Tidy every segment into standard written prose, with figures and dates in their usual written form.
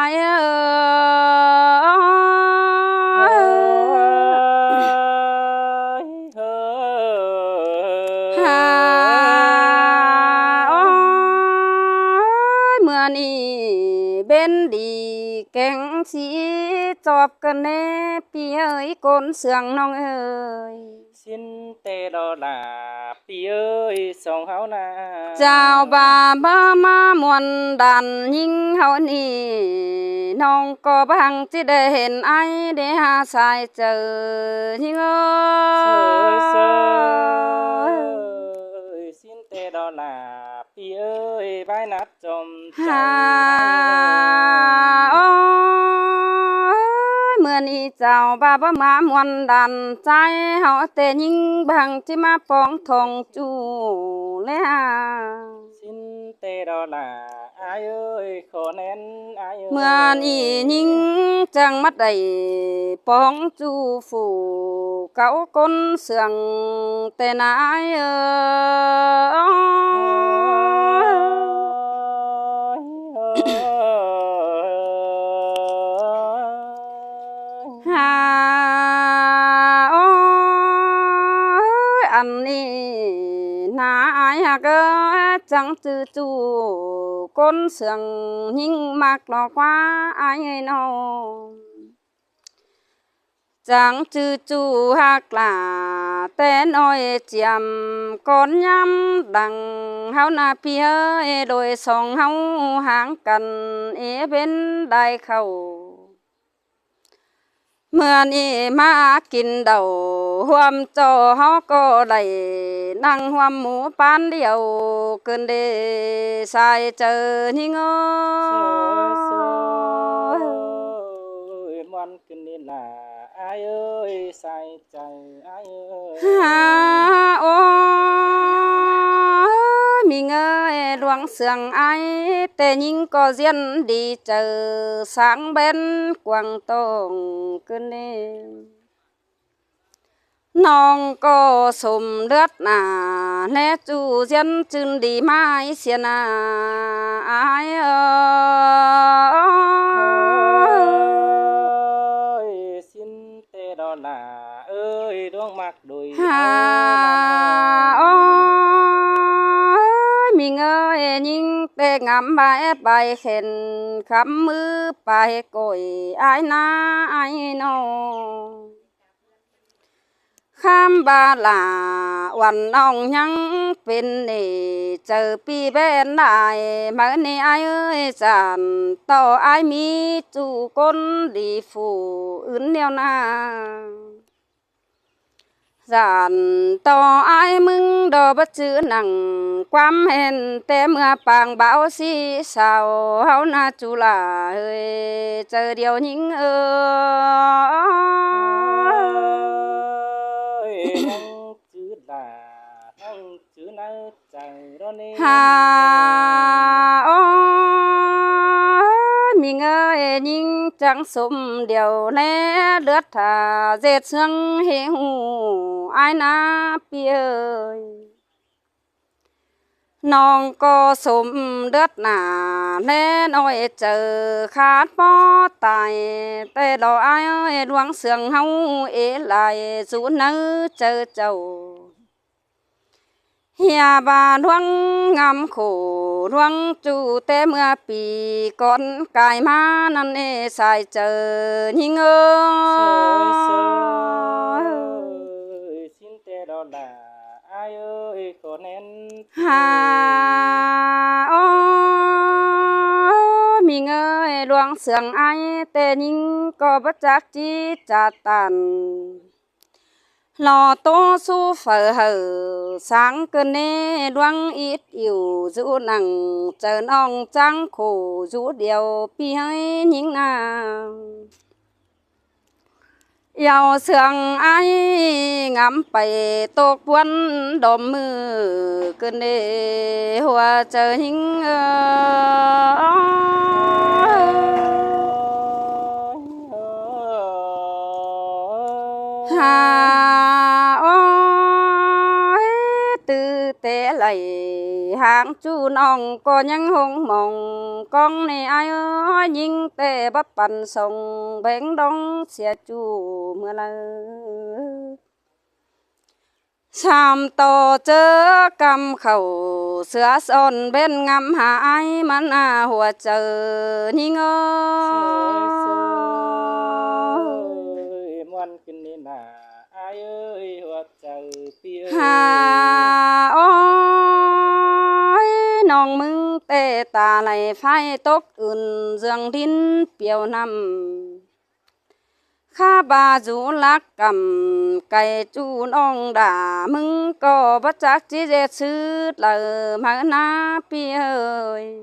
ายเมื่อนี้เบ็นดีแก่งสีจอบกันแน่พี่เอ้ยก้นเสืองน้องเอ้ยสินเตดอลาพี่เอ้ยสองเฮานาเจ้าบ่าบ่มามวนดันยิงเฮานี่น้องก็บังสิได้เห็นไอ้ได้หาสายเจอยิงเอ้ยสินเตดอลาพี่เอ้ยบายนัดจมใจเมื่อนี้เจ้าบ่าบ่มามวนดันใจเฮาแต่ยิงบังสิมาปองทองจูแล้วสินเตดอลาอายเอ้ยขอแน่นอายเมื่อนี้ยิงจังมัดได้ปองจูฟูเก่าก้นเสืองแต่นายอันนี้นาอายฮักจังจือจูก้นเสืองยิงมากหลอกว่าอายน้องจังจือจูฮักลาแต่น้อยเจียมก่อนยำดังเฮานาพี่เอ้ยโดยสองเฮาห่างกันเป็นได้เข้าเมื่อนี้มากินเดาหวมจอเฮาก็ได้นั่งหวมหมูปานเดียวเกินเดสายเจอนี่งอมันกินนี่ล่ะอายเอ้ยใส่ใจอายเอ้ยโอ้มีเงยหลวงเสืองไอแต่ยิงก็เรียนดีเจอสังเบ็นกวางตงขึ้นนี่น้องก็สมเลือดหนาแน่จูเรียนจึงดีไม้เสียนาอายสินเตดอลาเอ้ยดวงมักโดยมีเงยยิงเตะงำใบเข็นคำมือไปก่อยอายนาอายน้องข้ามบาลาวันน้องยังเป็นนี่เจอปีแบนได้เมื่อนี้อายเอ้ยจานต่ออายมีจูก้นดีฟูอื่นเดียวนาจานต่ออายมึงดอบ่จื้อหนังความเห็นแต่เมื่อปางเบาสีสาวเฮานาจุลาเอ้ยเจอเดียวหญิงยังจืดลาทั้งจืดในใจรอนี่มีเงยยิงจังสมเดียวแลเลือดถ้าเจ็ดเสืองเฮหูอายนาเปียยน้องก็สมเลือดหนาแน่น้อยเจอขาดป้อตายแต่ดอกอายดวงเสืองเฮาไหลสู่เนื้อเจอเจ้าเฮียบาดวงงามขู่ดวงจูแต่เมื่อปีก่อนกายมานั่นสายเจอยิงสินเตดอลาอายเอ้ยขอแน่นมีเงยหลวงเสืองไอแต่ยิงก็บ่จักจีจัดตันลอโตสู้เฝอเหอสังเกินเนดวงอิดอยู่จูหนังเจอน้องจังขู่จูเดียวพี่ให้ยิงนางยาวเสืองไองำไปตกวันดมมือเกินเดหัวเจอหิงตื้อเตะไหล hàng chú nong có những hông mong con này ai ơi nhưng tê bắp bàn sông bén đông xe chú mưa lơ Sam to chớ cầm khẩu sữa son bên ngắm hạ ai mắn hùa chờ ninh ơi ngoan kinh nên là ai ơi hoa chờ pi ơi hà ôi nong mưng tê ta lại phai tóc ưn dương đinh piêu nằm Kha bà dù lạc cầm cây chú nong đã mưng có bắt chắc chỉ dễ sư lờ mà na pi ơi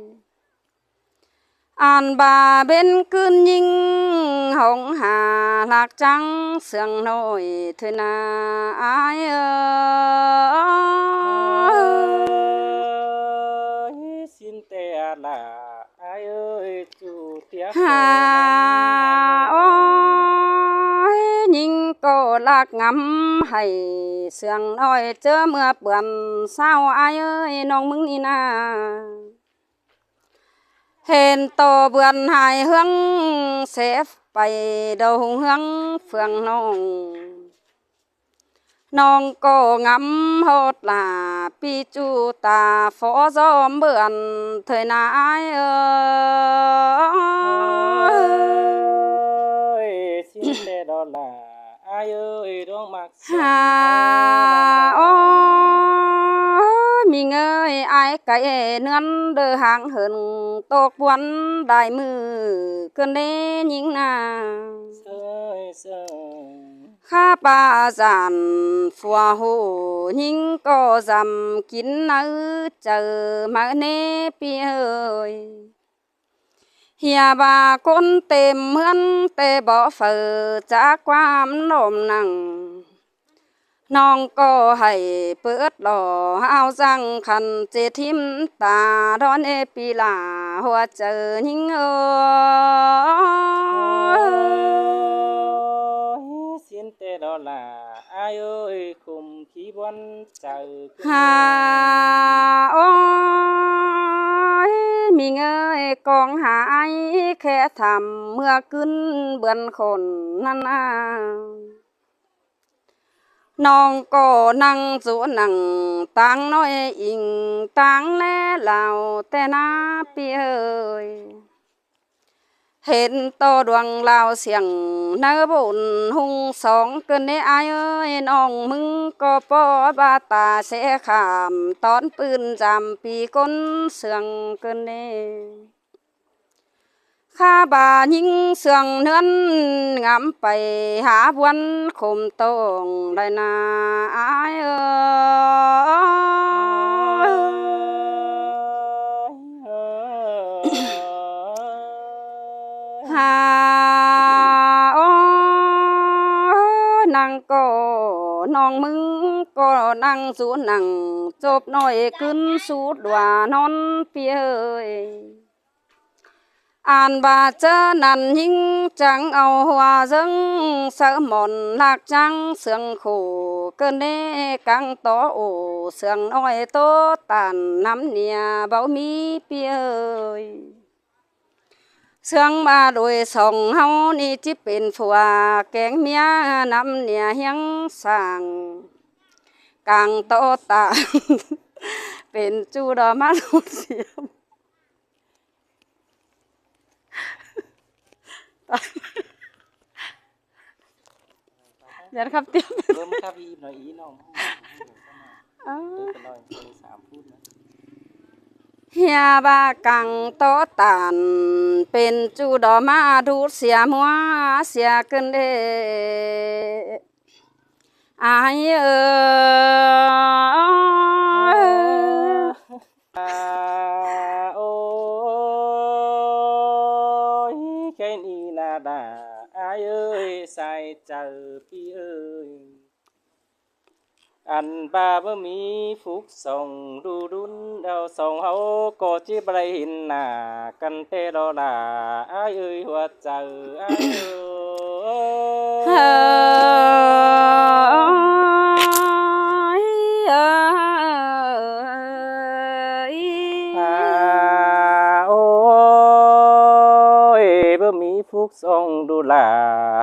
An bà bên cơn nhinh hồng hà lạc trắng sương nổi thôi na ai ơi xin tè là ai ơi chú tiếc hà ôi nhìn cô lạc ngắm hay sương nổi chớ mưa bướm sao ai ơi nong mưng đi na Hên to vườn hai hướng sẽ bay đầu hướng phương nông nong cô ngắm hốt là pi chu ta phó gió mượn thời na ai ơi xin tè đó là ai ơi đón mặc hà ôi mình ơi ai cái nương đỡ hàng hơn tốt buồn đại mư cơn đê những na ơi sơ Kha ba giàn phùa hồ nhưng có dằm kín nỡ chờ mà nê pi ơi Hìa bà con tìm mướn tê bỏ phở trả quam nồm nặng Nong có hay bớt lò ao răng khăn chế thím ta đón ê pi là hoa chờ những xin tê đó là ai ơi cùng khí văn chờ hà ôi mình ơi con hãy khẽ thầm mưa cơn bươn khổn năn nong có năng dỗ năng tăng nói in tăng lẽ lào tê na pi ơi Hên to đoàn lao xiềng nơ bồn hung sóng cơn nê ai ơi nong mưng có po ba ta sẽ khảm tón pươn giảm pi con sương cơn nê Kha bà những sương nươn ngắm bày há buôn khom tông đại na ai hà ôi nàng có nong mưng có năng rú năng chộp nồi cơn sú đòa non pi ơi An bà chớ nằn những trắng áo hoa dâng sợ mòn lạc trắng sương khổ cơn đê căng to ổ sương nói tố tàn nắm nia bao mi pi ơi Sương mà đôi sông hao ni chỉ bên phùa kén mía nắm nia hiếng sàng càng to tàn bên chu đó má lụt xiêm Jangan kapten. Belum kami nói ý nào nói 3 phút nữa Hia ba càng to tàn bên chu đó mà đút xia mua xia cơn đê ai ôi cái ni là đà ai ơi sai chờ pi ơi anh ba bơ mi phúc sông đu đun đào sông hậu có chi bay hình là căn tê đó là ai ơi hoa chờ ai ơi ฟุกส่งดูลา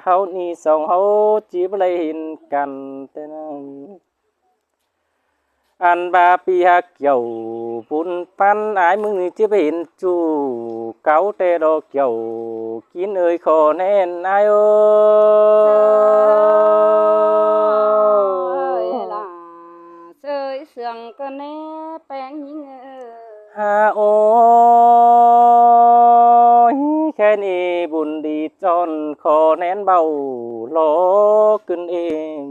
เฮานี่สองเฮาจิบ่ได้เห็นกันแต่นั้นอันบาปีฮักเกี่ยวปุนปันอายมึงนี่จิไปเห็นจูเก่าแต่ดอกเกี่ยวกินเอ่ยขอแน่นอายเอ้ย ล่ะเสยเสืองก็แน่แป้งยิงฮาโอ้ยแค่นี้บุญดีจนขอแน่นเบาโลขึ้นเอง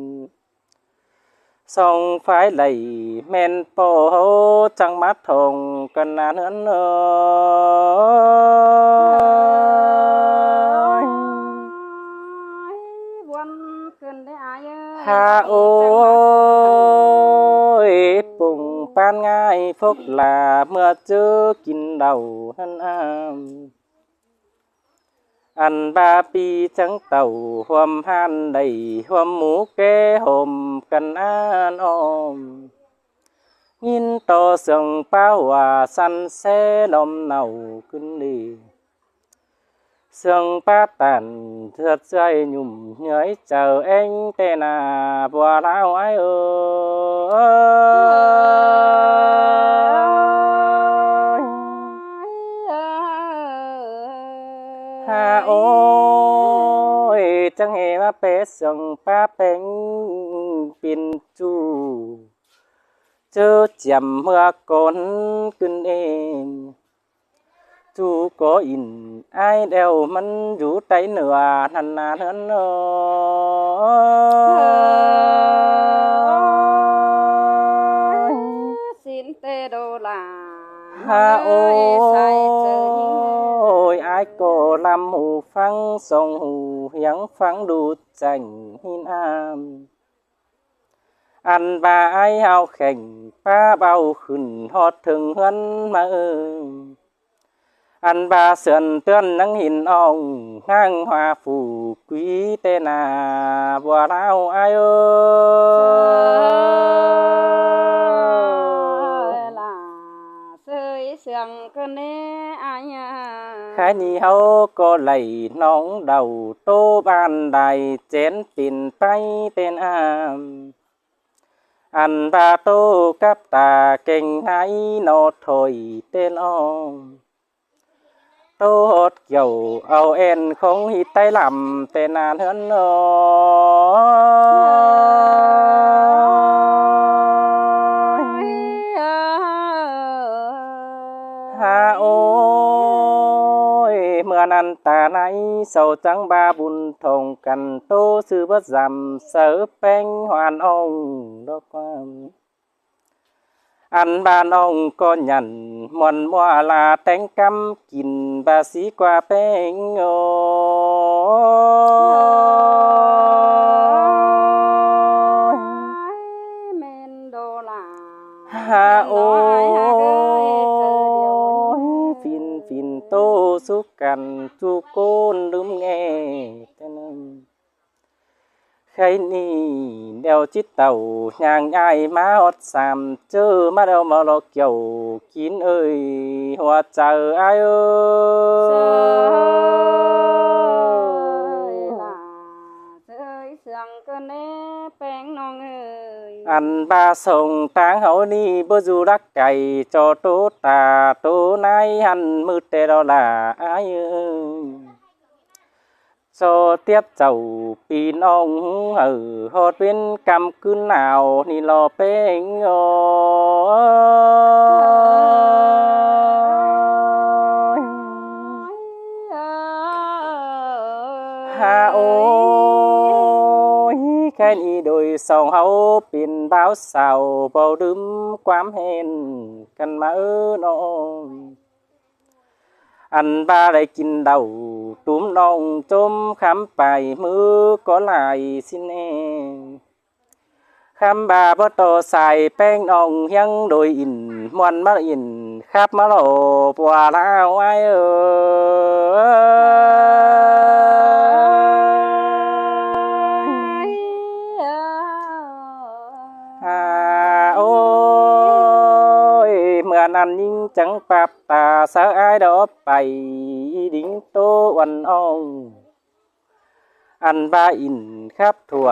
ส่องไฟไหลแม่นโปจังมัดทงกันนานเฮือนวันขึ้นได้อายฮาโอ้ยปุ่งปานง่ายพกลาเมื่อเจอกินเหล้าหันอามอันบาปีจังเต่าหวมหันได้หวมหมูแก่ห่มกันอ่านอ้อมยินต่อเสียงเป้าว่าสันแสลมเน่าขึ้นดีเสียงป้าตันเถิดใจหยุ่มเหนื่อยเจอเองแต่นาบัวลาวไอ้ฮาโอ้ยจังเหมาเป็ดส่งป้าเป็งปินจูเจอจำเมื่อก่อนขึ้นเองจูก็อินไอเดวมันอยู่ใต้เหนือนันนาเฮินสินเตโดลาฮาโอ้ยไอก็ลำหูฟังส่งหูยังฟังดูจังหินอามอันบาไอเฮาแข่งป้าเบาขึ้นฮอดถึงเฮือนมาอันบาเสือนเตือนนังหินอ่องห้างหวาฝูกุยเตนาบัวลาวไอล่ะเสยเสืองก็แน่อายใครนี่เฮาก็ไหลน้องเดาโตบ้านใดเจนปิ่นไปเต้นอามอันบาโตกับตาเก่งให้โนถอยเต้นอ้อมโตหดเกี่ยวเอาเอ็นคงหิไตลำเต้นนานเฮือนฮาโอ้ยเมื่อนั้นตาไหนเศร้าจังบาบุญทงกันโตซื้อบ่จำเสือแป้งหวานองดอกความอันบ้านองก็ยันมวนมัวลาแต่งกำกินบาสีกว่าแป้งเมนโดลาฮาโอ้ฟินโตสุกันจูโกนลืมแง่แต่นั้นใครนี่เดวจิตเต่าย่างง่ายมาอดสามเจอมาเดวมาหลอกเกี่ยวกินเอ้ยหัวใจไอ้ล่ะเสยเสืองก็แน่แป้งน้องอันบาส่งทางเฮานี่บ่อยู่รักไก่จอโตตาโตนายหันมืดแต่เราล่ะอ้ายโซเตียบเจ้าปีน้องฮอดเป็นกำคืนหนาวนี่รอเป้งฮาโอ้ยแค่นี้โดยสองเฮาเป็นบ่าวสาวเบาดื่มความเห็นกันมาน้องอันบาได้กินเดาตุ้มน้องจมคำไปมือก็ไหลสิเนคำบาบ่โตใส่แป้งน้องยังโดยอินมวนมาอินครับมาโลปัวลาวไอ้โอ้ยเมื่อนั้นยิ่งจังปรับตาสะอายดอกไปดิ้งโตว quần ông ăn ba in khắp thua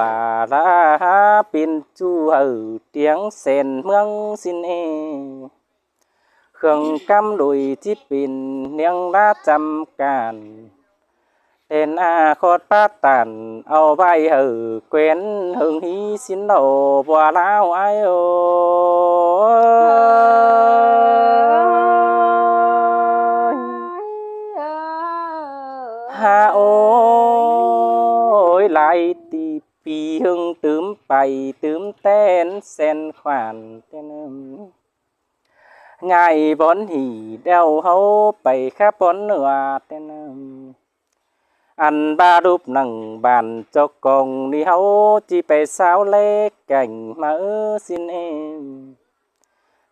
ra pin chu ở tiếng sen mương xin e khương cam đùi chip pin niang lá chăm càn tên a khót bát tàn ao vai hở quen hưng hí xin đầu bòa lao ai ơi ha ôi lại tì pì hưng tướm bày tướm tên sen khoản tên ngài bón hỉ đeo hấu bày khắp bón nửa tên ăn ba đúp nằng bàn cho con đi hấu chỉ bày sao lê cảnh mà xin em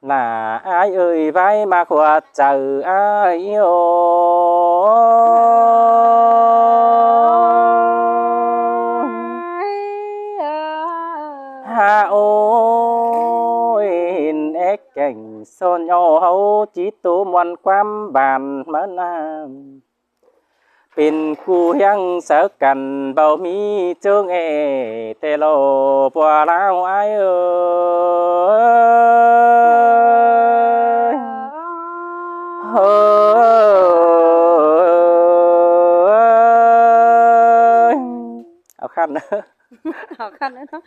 là ai ơi vai mà khoa chờ ai ha ôi ếch cảnh son nhau hấu chỉ tố ngoan quam bàn mơ namเป็นคู่ยังเสกันเบามีเจิงแต่โลบัวลาวไอเอ้ยเฮ้ยเอาขั้นนะ เอาคันเลยเนาะ